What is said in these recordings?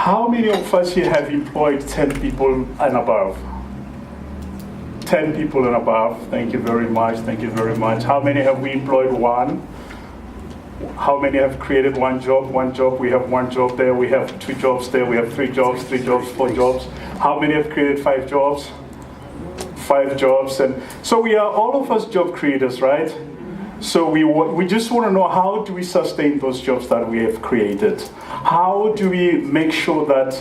How many of us here have employed 10 people and above? 10 people and above. Thank you very much. Thank you very much. How many have we employed? One. How many have created one job? One job. We have one job there. We have two jobs there. We have three jobs, four jobs. How many have created 5 jobs? 5 jobs. And so we are all of us job creators, right? So we just want to know, how do we sustain those jobs that we have created? How do we make sure that,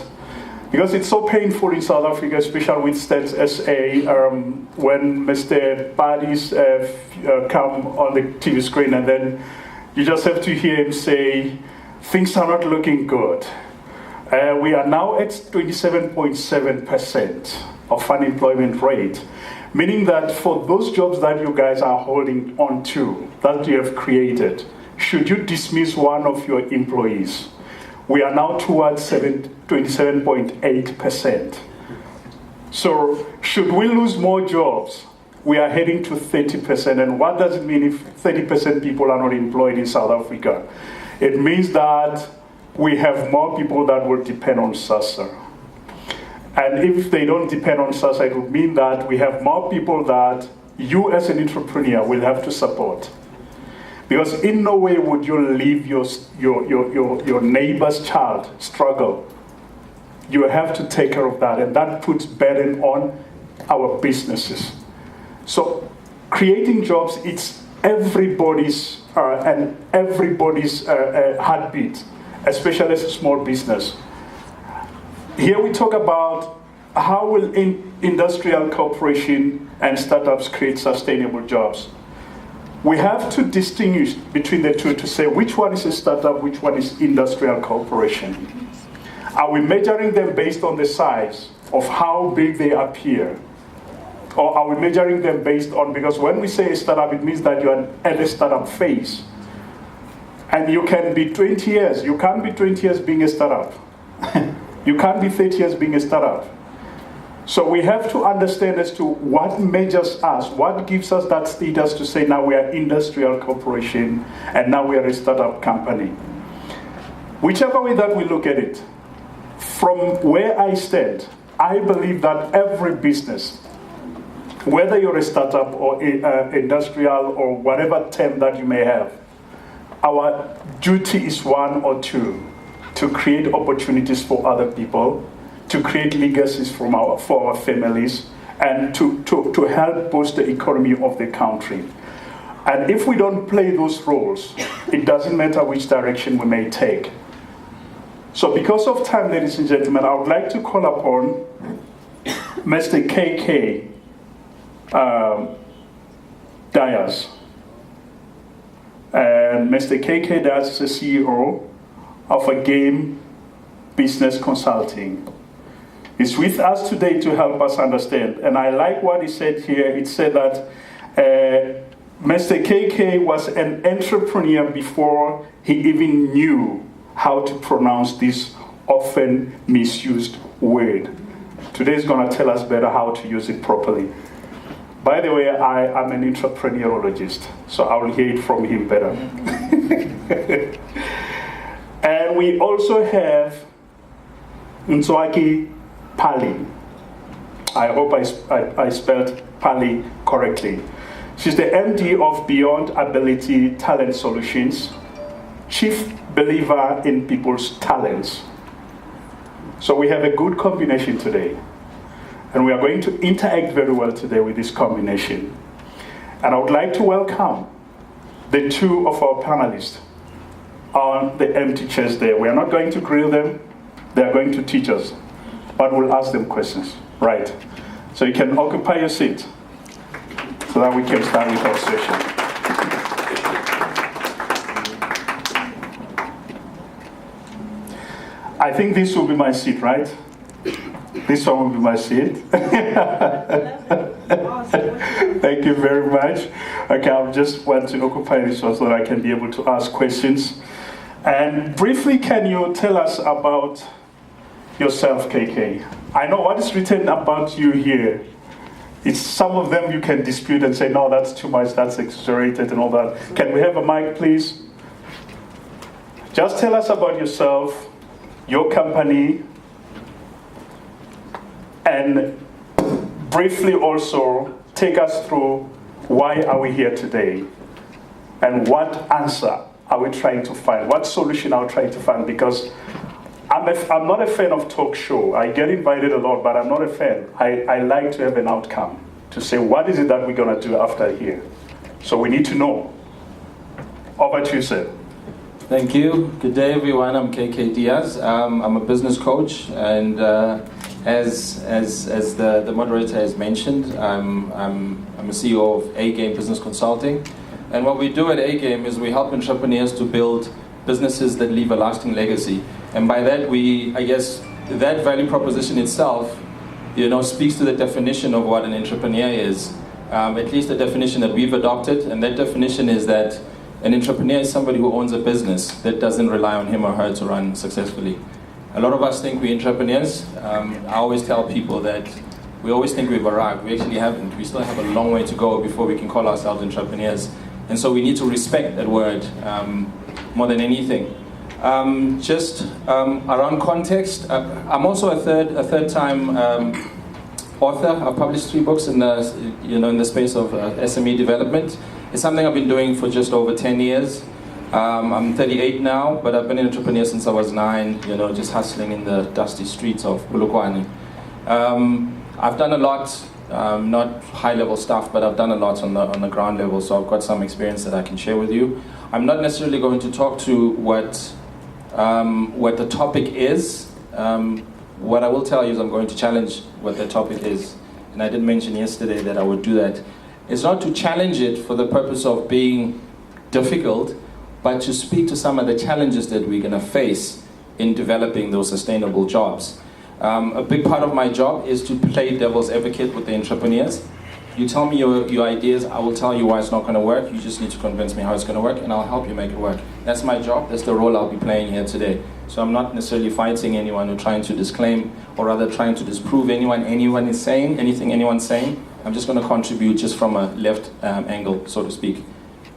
because it's so painful in South Africa, especially with Stats SA, when Mr. Phali's come on the TV screen, and then you just have to hear him say, things are not looking good. We are now at 27.7% of unemployment rate, meaning that for those jobs that you guys are holding on to, that you have created, should you dismiss one of your employees, we are now towards 27.8%. So should we lose more jobs, we are heading to 30%. And what does it mean if 30% people are not employed in South Africa? It means that we have more people that will depend on SASSA. And if they don't depend on SASSA, it would mean that we have more people that you as an entrepreneur will have to support. Because in no way would you leave your neighbor's child struggle. You have to take care of that, and that puts burden on our businesses. So creating jobs, it's everybody's heartbeat, especially as a small business. Here we talk about how will industrial cooperation and startups create sustainable jobs. We have to distinguish between the two to say which one is a startup, which one is industrial cooperation. Are we measuring them based on the size of how big they appear? Or are we measuring them based on, because when we say a startup, it means that you're at the startup phase. And you can be 20 years. You can't be 20 years being a startup. You can't be 30 years being a startup. So we have to understand as to what measures us, what gives us that status to say now we are industrial corporation and now we are a startup company. Whichever way that we look at it, from where I stand, I believe that every business, whether you're a startup or industrial or whatever term that you may have, our duty is one or two: to create opportunities for other people, to create legacies for our families, and to help boost the economy of the country. And if we don't play those roles, it doesn't matter which direction we may take. So because of time, ladies and gentlemen, I would like to call upon Mr. KK Diaz. And Mr. KK Diaz is the CEO of a game business consulting. He's with us today to help us understand. And I like what he said here. It said that Mr. KK was an entrepreneur before he even knew how to pronounce this often misused word. Today is going to tell us better how to use it properly. By the way, I'm an entrepreneurologist, so I will hear it from him better. And we also have Ntsoaki Phali. I hope I spelled Phali correctly. She's the MD of Beyond Ability Talent Solutions, chief believer in people's talents. So we have a good combination today. And we are going to interact very well today with this combination. And I would like to welcome the two of our panelists on the empty chairs there. We are not going to grill them. They are going to teach us. But we'll ask them questions. Right. So you can occupy your seat so that we can start with our session. I think this will be my seat, right? This one will be my seat. Thank you very much. Okay, I just want to occupy this one so that I can be able to ask questions. And briefly, can you tell us about yourself, KK? I know what is written about you here. It's some of them you can dispute and say, no, that's too much, that's exaggerated and all that. Can we have a mic, please? Just tell us about yourself, your company, and briefly also take us through why are we here today and what answer are we trying to find, what solution are we trying to find, because I'm not a fan of talk show. I get invited a lot, but I'm not a fan. I like to have an outcome, to say what is it that we're going to do after here. So we need to know. Over to you, sir. Thank you. Good day, everyone. I'm KK Diaz. I'm a business coach, and as the moderator has mentioned, I'm a CEO of A-Game Business Consulting. And what we do at A-Game is we help entrepreneurs to build businesses that leave a lasting legacy. And by that, I guess, that value proposition itself, speaks to the definition of what an entrepreneur is. At least the definition that we've adopted, and that definition is that an entrepreneur is somebody who owns a business that doesn't rely on him or her to run successfully. A lot of us think we're entrepreneurs. I always tell people that we always think we've arrived. We actually haven't. We still have a long way to go before we can call ourselves entrepreneurs. And so we need to respect that word more than anything. Just around context, I'm also a third time author. I've published 3 books in the space of SME development. It's something I've been doing for just over 10 years. I'm 38 now, but I've been an entrepreneur since I was 9, just hustling in the dusty streets of Polokwane. I've done a lot, not high-level stuff, but I've done a lot on the ground level, so I've got some experience that I can share with you. I'm not necessarily going to talk to what the topic is. What I will tell you is I'm going to challenge what the topic is. And I did mention yesterday that I would do that. It's not to challenge it for the purpose of being difficult, but to speak to some of the challenges that we're going to face in developing those sustainable jobs. A big part of my job is to play devil's advocate with the entrepreneurs. You tell me your ideas, I will tell you why it's not going to work. You just need to convince me how it's going to work, and I'll help you make it work. That's my job. That's the role I'll be playing here today. So I'm not necessarily fighting anyone or trying to disclaim, or rather trying to disprove anyone is saying, anything anyone's saying. I'm just going to contribute just from a left angle, so to speak.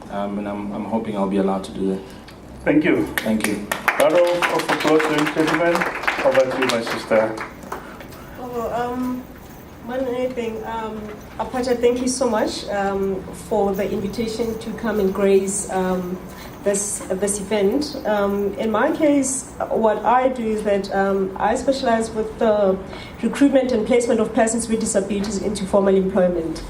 And I'm hoping I'll be allowed to do that. Thank you. Thank you. Round of applause, gentlemen. Over to you, my sister. More than anything, Apache, thank you so much for the invitation to come and grace this event. In my case, what I do is that I specialize with the recruitment and placement of persons with disabilities into formal employment.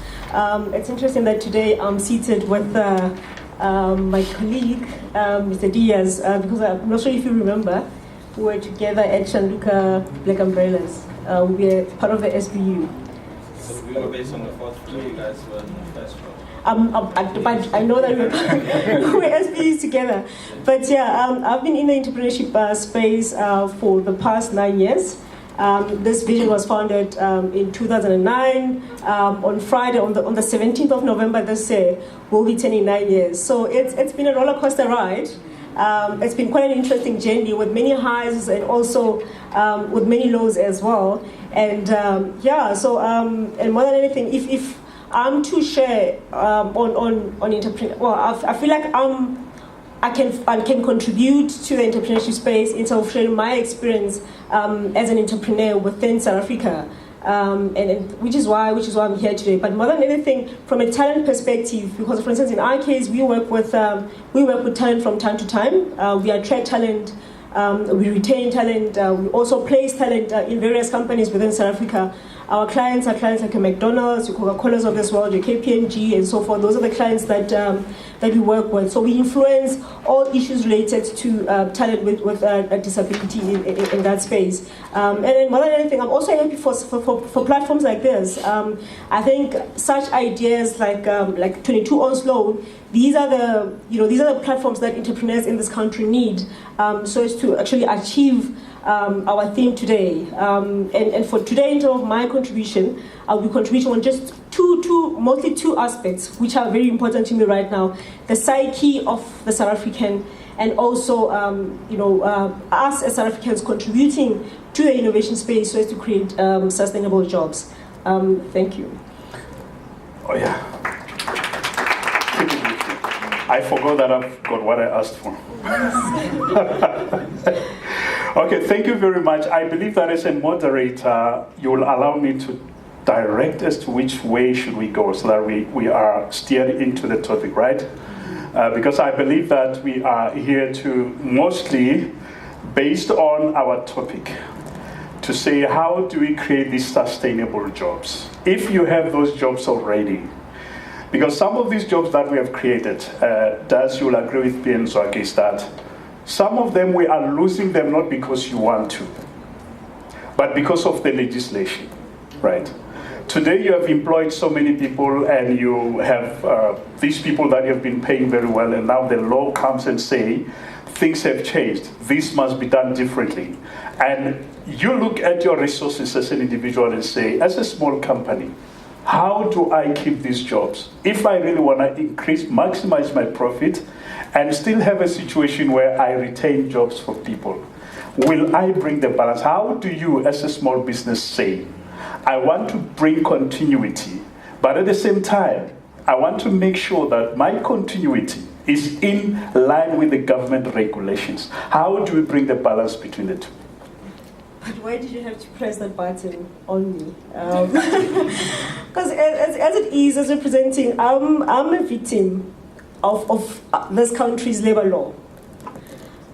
It's interesting that today I'm seated with my colleague, Mr. Diaz, because I'm not sure if you remember, we were together at Shanduka Black Umbrellas. We were part of the SBU. So we were based on the 4th floor, you guys were on the 1st floor. I know that we were SBUs together. But yeah, I've been in the entrepreneurship space for the past 9 years. This vision was founded in 2009. On Friday, on the 17th of November this year, we'll be turning 9 years. So it's been a roller coaster ride. It's been quite an interesting journey with many highs and also with many lows as well. And and more than anything, if I'm to share on entrepreneurship, well, I feel like I can contribute to the entrepreneurship space in terms of sharing my experience as an entrepreneur within South Africa. And which is why I'm here today. But more than anything, from a talent perspective, because for instance, in our case, we work with talent from time to time. We attract talent, we retain talent, we also place talent in various companies within South Africa. Our clients are clients like McDonald's, your Coca-Colas of this world, your KPMG, and so forth. Those are the clients that we work with. So we influence all issues related to talent with a disability in that space. And then more than anything, I'm also happy for platforms like this. I think such ideas like 22 Oslo, these are the platforms that entrepreneurs in this country need, so as to actually achieve our theme today. And for today, in terms of my contribution, I'll be contributing on just mostly two aspects, which are very important to me right now: the psyche of the South African, and also us as South Africans contributing to the innovation space so as to create sustainable jobs. Thank you. Oh yeah. I forgot that I've got what I asked for. Okay, thank you very much. I believe that as a moderator, you will allow me to direct as to which way should we go so that we are steered into the topic, right? Because I believe that we are here to mostly, based on our topic, to say how do we create these sustainable jobs? If you have those jobs already, because some of these jobs that we have created, Diaz, you will agree with me, Ntsoaki, is that some of them we are losing them not because you want to, but because of the legislation, right? Today you have employed so many people and you have these people that you have been paying very well, and now the law comes and say, things have changed, this must be done differently. And you look at your resources as an individual and say, as a small company, how do I keep these jobs? If I really want to maximize my profit and still have a situation where I retain jobs for people, will I bring the balance? How do you as a small business say, I want to bring continuity, but at the same time, I want to make sure that my continuity is in line with the government regulations. How do we bring the balance between the two? But why did you have to press that button on me? Because as it is, as representing, I'm a victim of this country's labor law.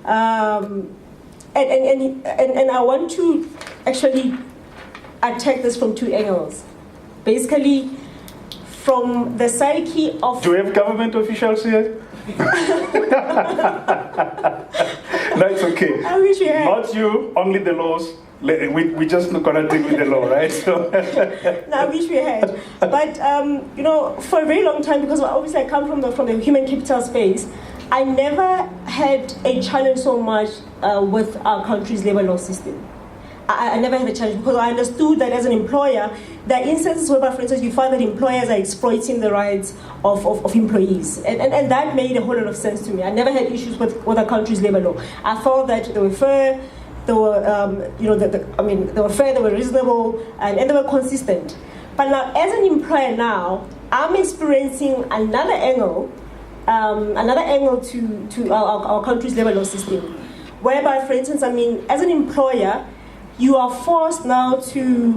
And I want to actually attack this from two angles. Basically, from the psyche of... Do we have government officials here? No, it's okay. I wish we had. Not you, only the laws. We just not gonna deal with the law, right? So. No, I wish we had. But for a very long time, because obviously I come from the human capital space, I never had a challenge so much with our country's labor law system. I never had a challenge because I understood that as an employer, there are instances where, for instance, you find that employers are exploiting the rights of employees. And that made a whole lot of sense to me. I never had issues with the country's labor law. I felt that they were fair, they were, they were fair, they were reasonable, and they were consistent. But now, as an employer now, I'm experiencing another angle to our country's labor law system, whereby, for instance, as an employer, you're forced now to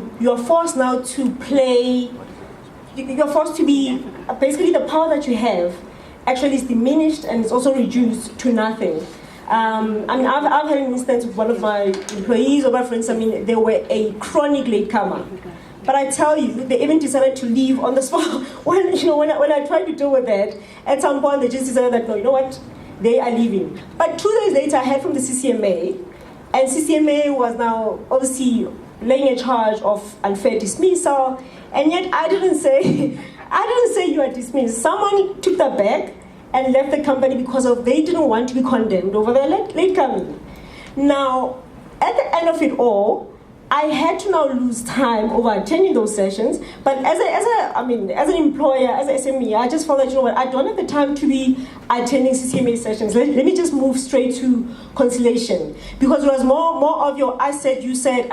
be, basically the power that you have actually is diminished and it's also reduced to nothing. I've had an instance with one of my employees, or my friends, they were a chronic latecomer. But I tell you, they even decided to leave on the spot. When I tried to deal with that, at some point they just decided that, no, you know what, they are leaving. But 2 days later, I heard from the CCMA, and CCMA was now obviously laying a charge of unfair dismissal, and yet I didn't say you are dismissed. Someone took that back and left the company because they didn't want to be condemned over their late coming. Now, at the end of it all, I had to now lose time over attending those sessions, but as an employer, as an SME, I just felt that, I don't have the time to be attending CCMA sessions. Let me just move straight to conciliation, because it was more of your I said, you said,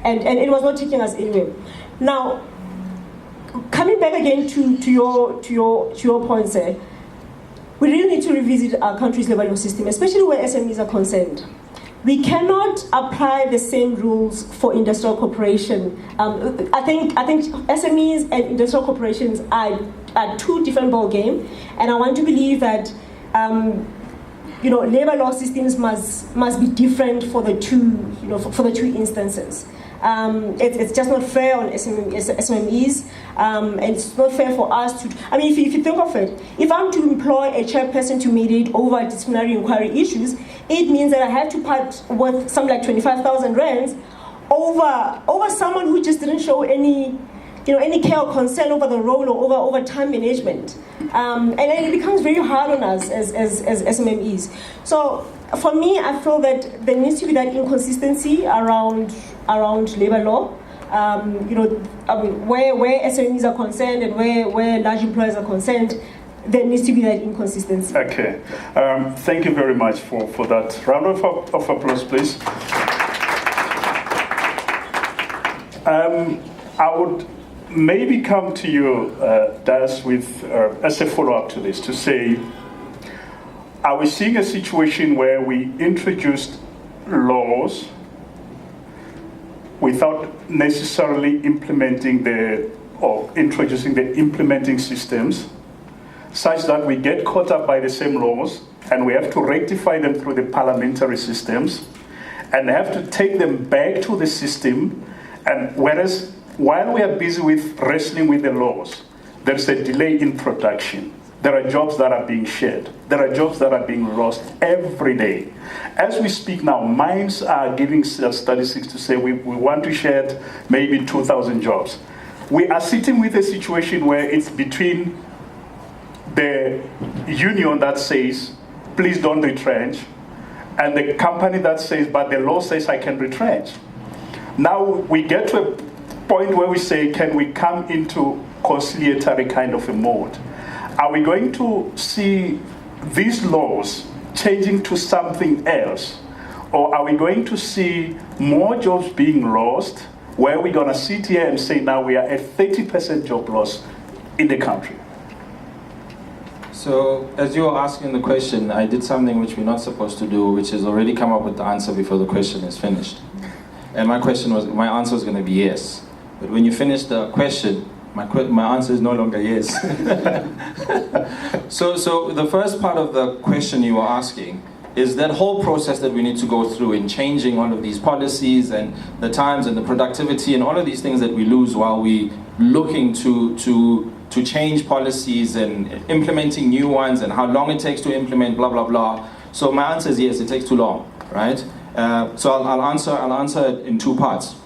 and it was not taking us anywhere. Now, coming back again to your point, sir, we really need to revisit our country's labor law system, especially where SMEs are concerned. We cannot apply the same rules for industrial corporation. I think SMEs and industrial corporations are two different ball game, and I want to believe that labor law systems must be different for the two instances. It's just not fair on SMEs, and it's not fair for us to. If you think of it, if I'm to employ a chairperson to mediate over disciplinary inquiry issues, it means that I have to part with something like 25,000 rands over someone who just didn't show any care or concern over the role or over time management, and then it becomes very hard on us as SMEs. So for me, I feel that there needs to be that inconsistency around labor law. Where SMEs are concerned and where large employers are concerned, there needs to be that inconsistency. Okay, thank you very much for that. Round of applause, please. I would maybe come to you, Diaz, with as a follow-up to this, to say, are we seeing a situation where we introduced laws without necessarily implementing or introducing the implementing systems, such that we get caught up by the same laws and we have to rectify them through the parliamentary systems and have to take them back to the system. And whereas while we are busy with wrestling with the laws, there's a delay in production. There are jobs that are being shed. There are jobs that are being lost every day. As we speak now, mines are giving statistics to say we want to shed maybe 2,000 jobs. We are sitting with a situation where it's between the union that says, please don't retrench, and the company that says, but the law says I can retrench. Now we get to a point where we say, can we come into conciliatory kind of a mode? Are we going to see these laws changing to something else? Or are we going to see more jobs being lost, where we're going to sit here and say now we are at 30% job loss in the country? So, as you were asking the question, I did something which we're not supposed to do, which is already come up with the answer before the question is finished. And my answer was going to be yes. But when you finish the question, my answer is no longer yes. So the first part of the question you were asking is that whole process that we need to go through in changing all of these policies and the times and the productivity and all of these things that we lose while we looking to change policies and implementing new ones and how long it takes to implement, blah, blah, blah. So my answer is yes, it takes too long, right? So I'll answer it in two parts.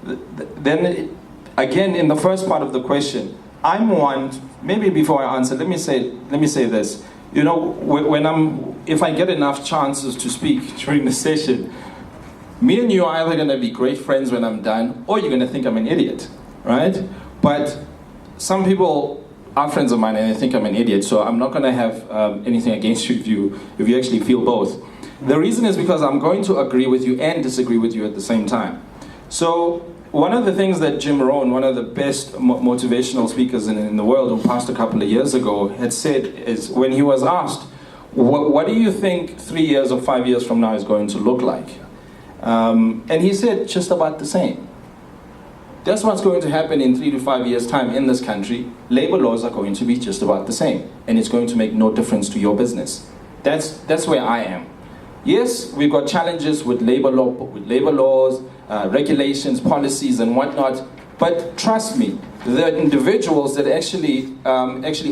Then, again, in the first part of the question, I'm one, maybe before I answer, let me say this. You know, if I get enough chances to speak during the session, me and you are either going to be great friends when I'm done, or you're going to think I'm an idiot, right? But some people are friends of mine and they think I'm an idiot, so I'm not going to have anything against you if you actually feel both. The reason is because I'm going to agree with you and disagree with you at the same time. So one of the things that Jim Rohn, one of the best motivational speakers in the world, who passed a couple of years ago, had said is when he was asked, what do you think 3 years or 5 years from now is going to look like? And he said, just about the same. That's what's going to happen in 3 to 5 years' time in this country. Labor laws are going to be just about the same, and it's going to make no difference to your business. That's where I am. Yes, we've got challenges with labor laws, regulations, policies, and whatnot. But trust me, the individuals that actually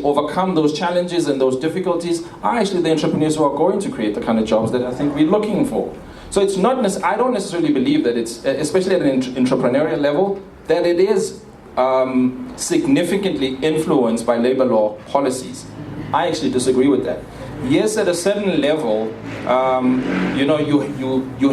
overcome those challenges and those difficulties are actually the entrepreneurs who are going to create the kind of jobs that I think we're looking for. So it's not. I don't necessarily believe that it's, especially at an entrepreneurial level, that it is significantly influenced by labor law policies. I actually disagree with that. Yes, at a certain level, you